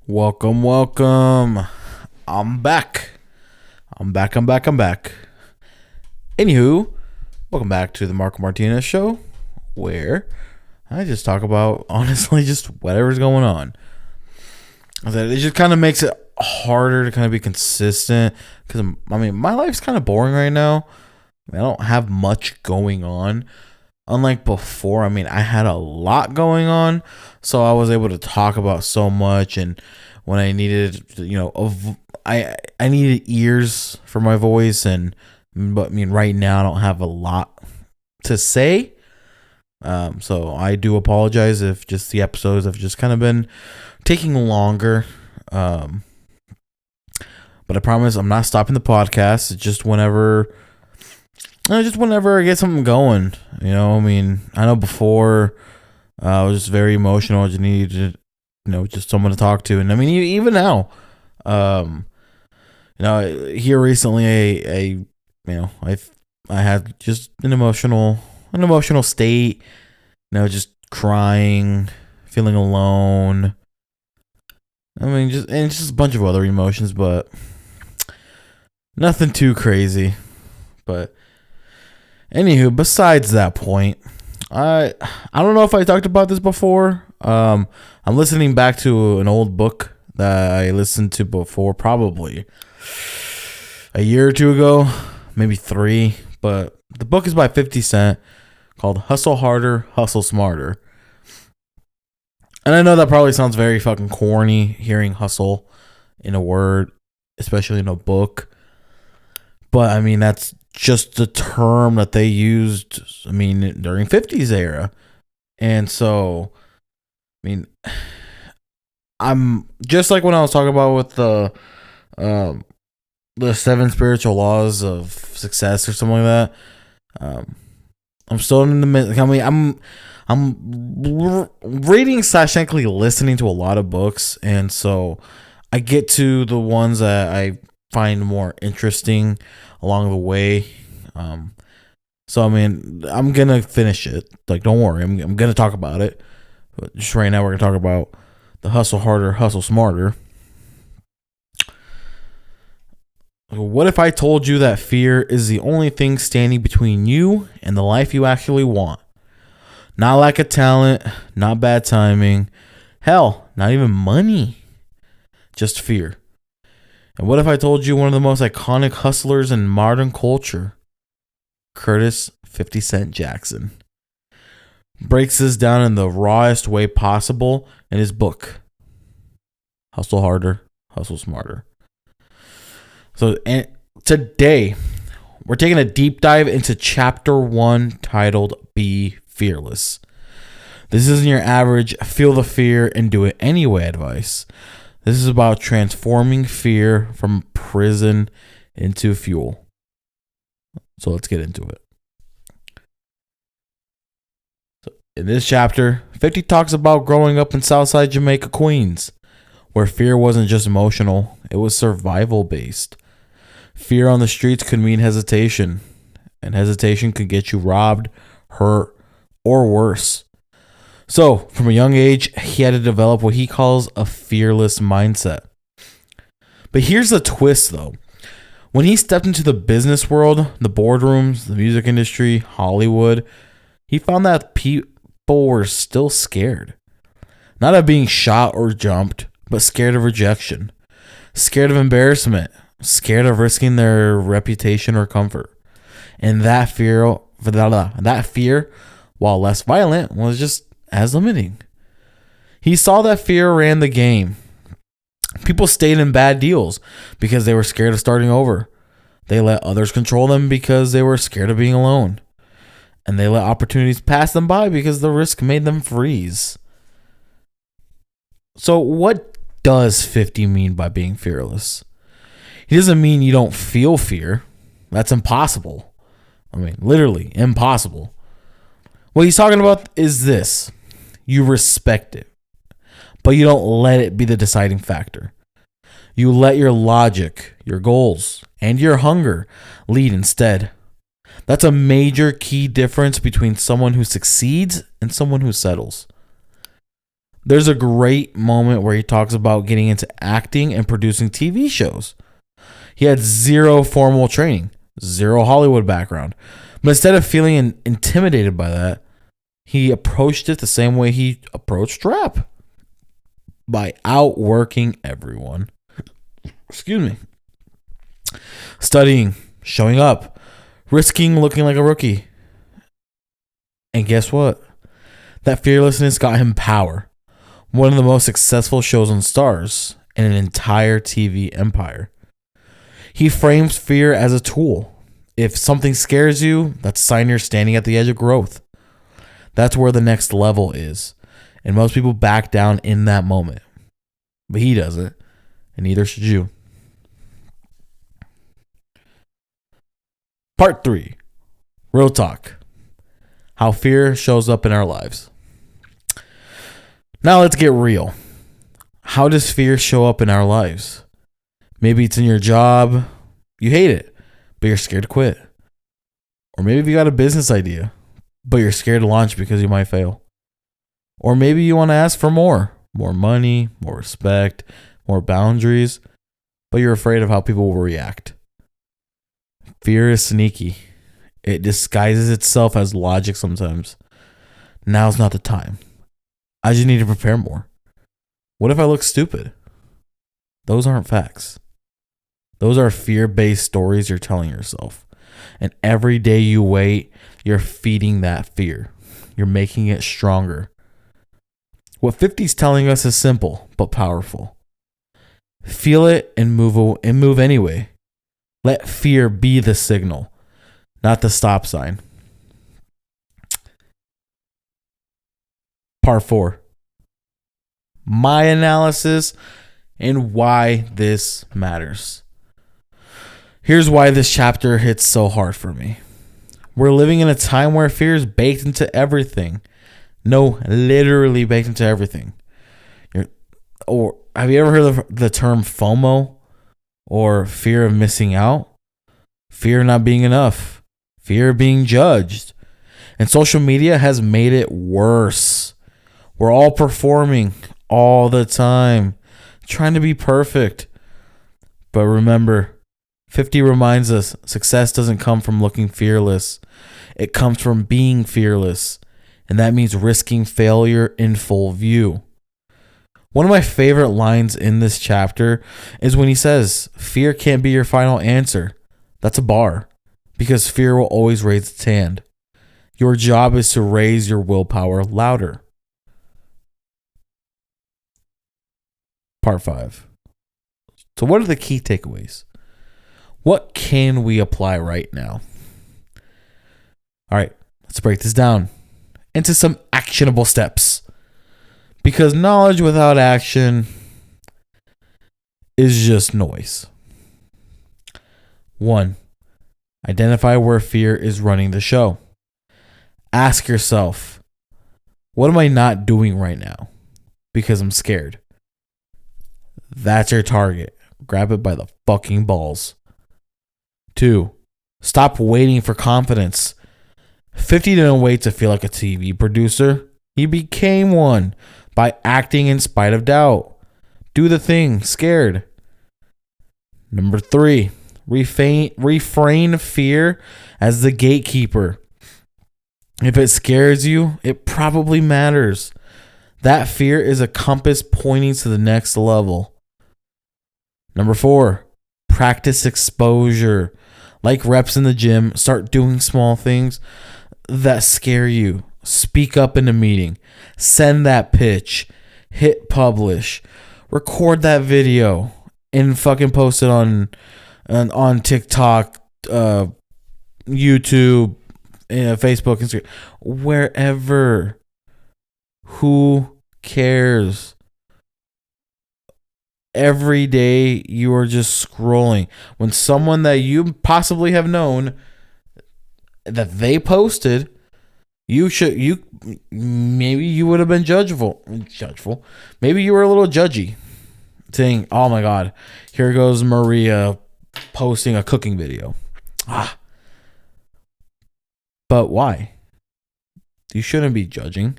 Welcome, welcome. I'm back. I'm back. Anywho, welcome back to the Marco Martinez Show, where I just talk about, honestly, just whatever's going on. It just kind of makes it harder to kind of be consistent because, my life's kind of boring right now. I don't have much going on. Unlike before, I had a lot going on, so I was able to talk about so much. And when I needed, I needed ears for my voice, but right now I don't have a lot to say. So I do apologize if just the episodes have just kind of been taking longer. But I promise I'm not stopping the podcast. It's just whenever I get something going, I know before I was just very emotional. I just needed, just someone to talk to. And even now, here recently, I had just an emotional state, just crying, feeling alone. Just a bunch of other emotions, but nothing too crazy. But anywho, besides that point, I don't know if I talked about this before. I'm listening back to an old book that I listened to before, probably a year or two ago, maybe 3. But the book is by 50 Cent, called Hustle Harder, Hustle Smarter. And I know that probably sounds very fucking corny, hearing hustle in a word, especially in a book. But that's just the term that they used, during 50s era. And so, I'm just like when I was talking about with the 7 spiritual laws of success or something like that. I'm still in the midst. I'm reading / technically listening to a lot of books, and so I get to the ones that I find more interesting along the way. So I'm gonna finish it. Like, don't worry, I'm gonna talk about it. But just right now, we're gonna talk about the Hustle Harder, Hustle Smarter. What if I told you that fear is the only thing standing between you and the life you actually want? Not lack of talent, not bad timing, hell, not even money, just fear. And what if I told you one of the most iconic hustlers in modern culture, Curtis 50 Cent Jackson, breaks this down in the rawest way possible in his book, Hustle Harder, Hustle Smarter. So today, we're taking a deep dive into chapter 1 titled Be Fearless. This isn't your average feel the fear and do it anyway advice. This is about transforming fear from prison into fuel. So let's get into it. So in this chapter, 50 talks about growing up in Southside Jamaica, Queens, where fear wasn't just emotional, it was survival based. Fear on the streets could mean hesitation, and hesitation could get you robbed, hurt, or worse. So, from a young age, he had to develop what he calls a fearless mindset. But here's the twist, though. When he stepped into the business world, the boardrooms, the music industry, Hollywood, he found that people were still scared. Not of being shot or jumped, but scared of rejection, scared of embarrassment, scared of risking their reputation or comfort. And that fear, while less violent, was just as limiting. He saw that fear ran the game. People stayed in bad deals because they were scared of starting over. They let others control them because they were scared of being alone. And they let opportunities pass them by because the risk made them freeze. So what does 50 mean by being fearless? He doesn't mean you don't feel fear. That's impossible. Literally impossible. What he's talking about is this. You respect it, but you don't let it be the deciding factor. You let your logic, your goals, and your hunger lead instead. That's a major key difference between someone who succeeds and someone who settles. There's a great moment where he talks about getting into acting and producing TV shows. He had zero formal training, zero Hollywood background. But instead of feeling intimidated by that, he approached it the same way he approached rap, by outworking everyone. Excuse me. Studying, showing up, risking looking like a rookie. And guess what? That fearlessness got him power. One of the most successful shows on Stars and an entire TV empire. He frames fear as a tool. If something scares you, that's a sign you're standing at the edge of growth. That's where the next level is. And most people back down in that moment. But he doesn't. And neither should you. Part 3. Real talk. How fear shows up in our lives. Now let's get real. How does fear show up in our lives? Maybe it's in your job. You hate it, but you're scared to quit. Or maybe you got a business idea, but you're scared to launch because you might fail. Or maybe you want to ask for more money, more respect, more boundaries, but you're afraid of how people will react. Fear is sneaky. It disguises itself as logic sometimes. Now's not the time. I just need to prepare more. What if I look stupid? Those aren't facts. Those are fear-based stories you're telling yourself. And every day you wait, you're feeding that fear. You're making it stronger. What 50's telling us is simple but powerful. Feel it and move anyway. Let fear be the signal, not the stop sign. Part 4. My analysis and why this matters. Here's why this chapter hits so hard for me. We're living in a time where fear is baked into everything. No, literally baked into everything. Or have you ever heard of the term FOMO? Or fear of missing out? Fear of not being enough. Fear of being judged. And social media has made it worse. We're all performing all the time, trying to be perfect. But remember, 50 reminds us success doesn't come from looking fearless. It comes from being fearless. And that means risking failure in full view. One of my favorite lines in this chapter is when he says, fear can't be your final answer. That's a bar, because fear will always raise its hand. Your job is to raise your willpower louder. Part 5. So what are the key takeaways? What can we apply right now? All right, let's break this down into some actionable steps. Because knowledge without action is just noise. 1. Identify where fear is running the show. Ask yourself, what am I not doing right now? Because I'm scared. That's your target. Grab it by the fucking balls. 2. Stop waiting for confidence. 50 didn't wait to feel like a TV producer. He became one by acting in spite of doubt. Do the thing, scared. Number 3, refrain fear as the gatekeeper. If it scares you, it probably matters. That fear is a compass pointing to the next level. Number 4, practice exposure. Like reps in the gym, start doing small things that scare you. Speak up in a meeting. Send that pitch. Hit publish. Record that video and fucking post it on TikTok, YouTube, Facebook, Instagram, wherever. Who cares? Every day you are just scrolling. When someone that you possibly have known that they posted, maybe you would have been judgeful. Maybe you were a little judgy, saying, "Oh my God, here goes Maria posting a cooking video." But why? You shouldn't be judging.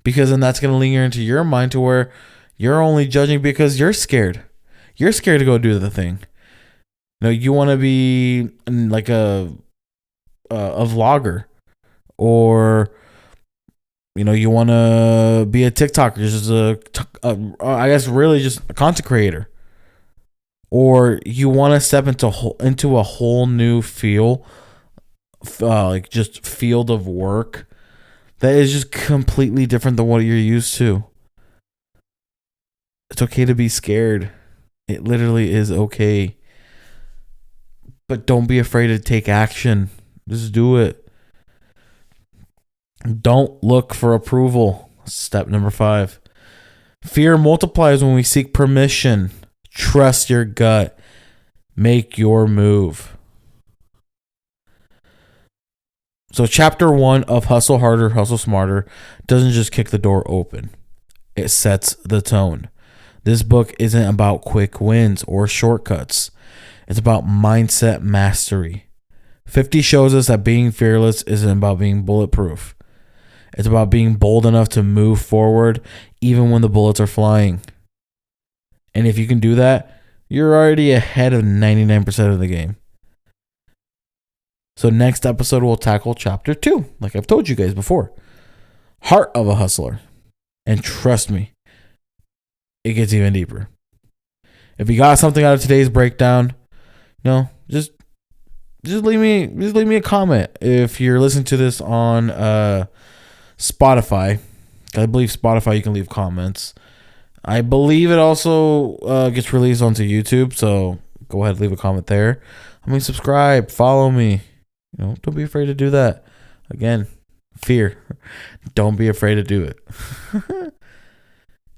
because then that's going to linger into your mind to where you're only judging because you're scared. You're scared to go do the thing. You want to be like a vlogger, or you want to be a TikToker, just I guess really just a content creator, or you want to step into a whole new field, like just field of work that is just completely different than what you're used to. It's okay to be scared. It literally is okay. But don't be afraid to take action. Just do it. Don't look for approval. Step number 5. Fear multiplies when we seek permission. Trust your gut. Make your move. So chapter 1 of Hustle Harder, Hustle Smarter doesn't just kick the door open. It sets the tone. This book isn't about quick wins or shortcuts. It's about mindset mastery. 50 shows us that being fearless isn't about being bulletproof. It's about being bold enough to move forward even when the bullets are flying. And if you can do that, you're already ahead of 99% of the game. So next episode we'll tackle chapter 2, like I've told you guys before. Heart of a Hustler. And trust me, it gets even deeper. If you got something out of today's breakdown, just leave me a comment. If you're listening to this on Spotify, I believe Spotify you can leave comments. I believe it also gets released onto YouTube, so go ahead and leave a comment there. Subscribe, follow me. Don't be afraid to do that. Again, fear. Don't be afraid to do it.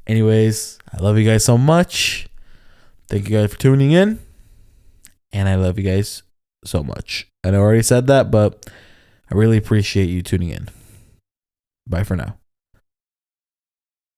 Anyways, I love you guys so much. Thank you guys for tuning in. And I love you guys so much. And I already said that, but I really appreciate you tuning in. Bye for now.